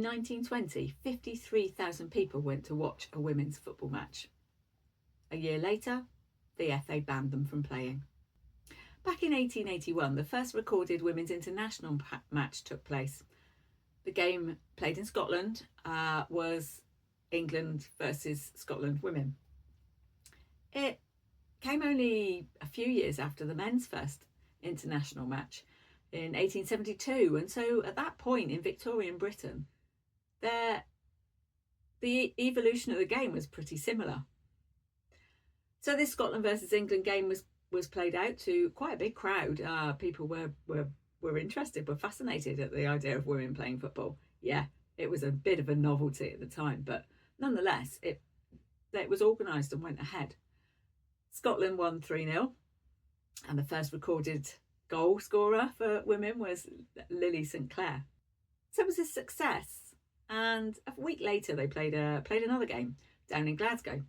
In 1920, 53,000 people went to watch a women's football match. A year later, the FA banned them from playing. Back in 1881, the first recorded women's international match took place. The game, played in Scotland, was England versus Scotland women. It came only a few years after the men's first international match in 1872, and so at that point in Victorian Britain, the evolution of the game was pretty similar. So this Scotland versus England game was played out to quite a big crowd. People were interested, were fascinated at the idea of women playing football. Yeah, it was a bit of a novelty at the time, but nonetheless, it was organised and went ahead. Scotland won 3-0, and the first recorded goal scorer for women was Lily St Clair. So it was a success, and a week later they played another game down in Glasgow.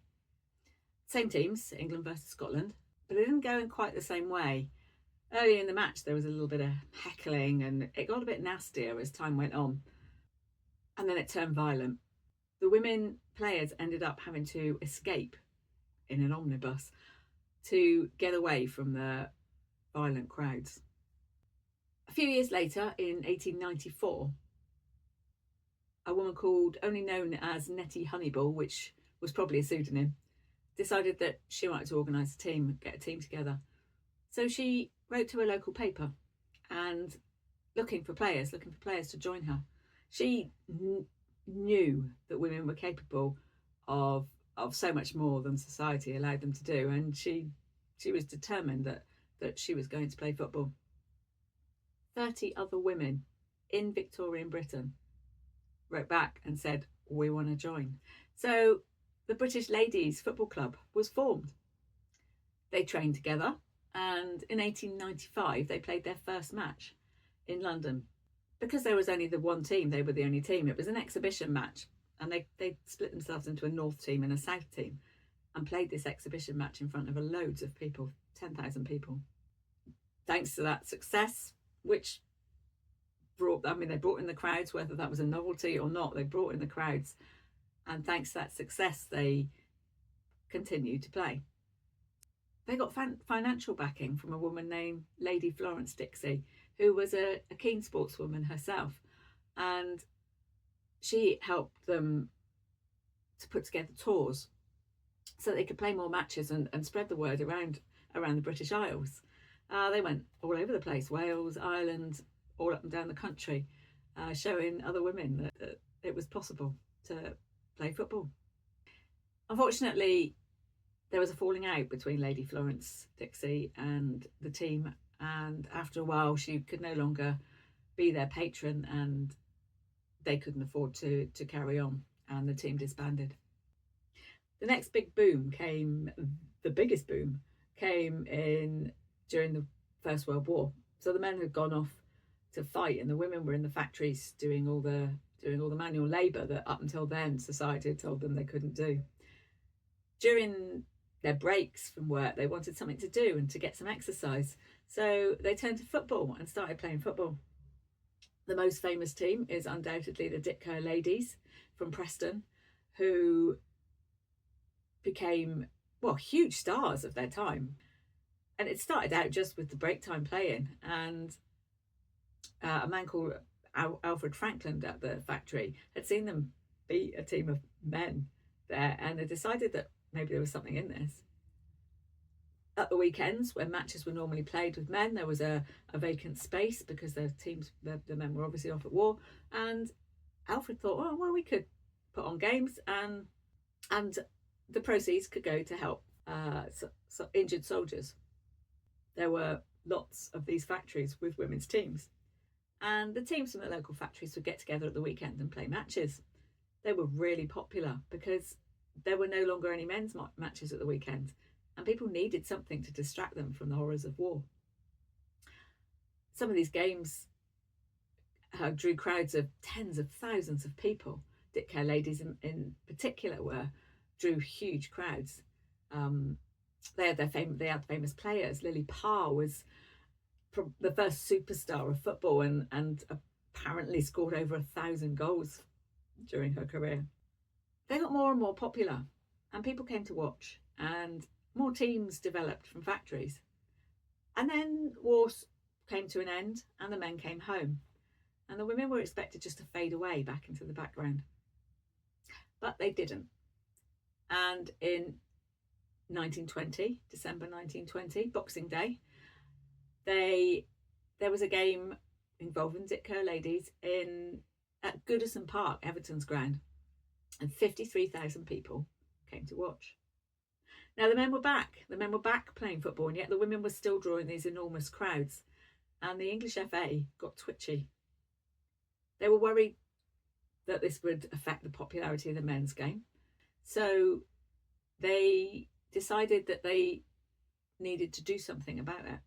Same teams, England versus Scotland, but it didn't go in quite the same way. Early in the match there was a little bit of heckling, and it got a bit nastier as time went on, and then it turned violent. The women players ended up having to escape in an omnibus to get away from the violent crowds. A few years later, in 1894, a woman only known as Nettie Honeyball, which was probably a pseudonym, decided that she wanted to organise a team, get a team together. So she wrote to a local paper and looking for players to join her. She knew that women were capable of so much more than society allowed them to do, and she was determined that she was going to play football. 30 other women in Victorian Britain wrote back and said, we want to join. So the British Ladies Football Club was formed. They trained together, and in 1895 they played their first match in London. Because there was only the one team, they were the only team. It was an exhibition match, and they split themselves into a north team and a south team and played this exhibition match in front of loads of people, 10,000 people. Thanks to that success, which they brought in the crowds, whether that was a novelty or not, they brought in the crowds. And thanks to that success, they continued to play. They got financial backing from a woman named Lady Florence Dixie, who was a keen sportswoman herself. And she helped them to put together tours so they could play more matches and spread the word around the British Isles. They went all over the place, Wales, Ireland, all up and down the country, showing other women that it was possible to play football. Unfortunately, there was a falling out between Lady Florence Dixie and the team, and after a while she could no longer be their patron, and they couldn't afford to carry on, and the team disbanded. The next big boom came, the biggest boom came during the First World War. So the men had gone off to fight, and the women were in the factories doing all the manual labour that up until then society had told them they couldn't do. During their breaks from work, they wanted something to do and to get some exercise, so they turned to football and started playing football. The most famous team is undoubtedly the Dick Kerr Ladies from Preston, who became huge stars of their time. And it started out just with the break time playing, and a man called Alfred Franklin at the factory had seen them beat a team of men there, and they decided that maybe there was something in this. At the weekends, when matches were normally played with men, there was a vacant space because the men were obviously off at war, and Alfred thought, we could put on games, and the proceeds could go to help injured soldiers. There were lots of these factories with women's teams, and the teams from the local factories would get together at the weekend and play matches. They were really popular because there were no longer any men's matches at the weekend, and people needed something to distract them from the horrors of war. Some of these games drew crowds of tens of thousands of people. Dick Kerr Ladies in particular drew huge crowds. They had famous players. Lily Parr was the first superstar of football, and apparently scored over 1,000 goals during her career. They got more and more popular, and people came to watch, and more teams developed from factories. And then wars came to an end, and the men came home, and the women were expected just to fade away back into the background. But they didn't. And in 1920, December 1920, Boxing Day, there was a game involving Dick Kerr ladies at Goodison Park, Everton's ground, and 53,000 people came to watch. Now the men were back playing football, and yet the women were still drawing these enormous crowds, and the English FA got twitchy. They were worried that this would affect the popularity of the men's game, so they decided that they needed to do something about it.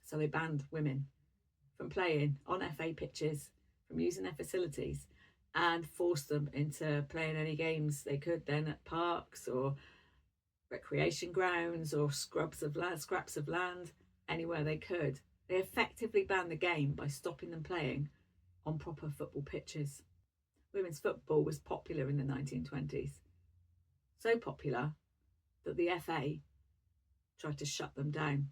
So they banned women from playing on FA pitches, from using their facilities, and forced them into playing any games they could then at parks or recreation grounds or scraps of land, anywhere they could. They effectively banned the game by stopping them playing on proper football pitches. Women's football was popular in the 1920s. So popular that the FA tried to shut them down.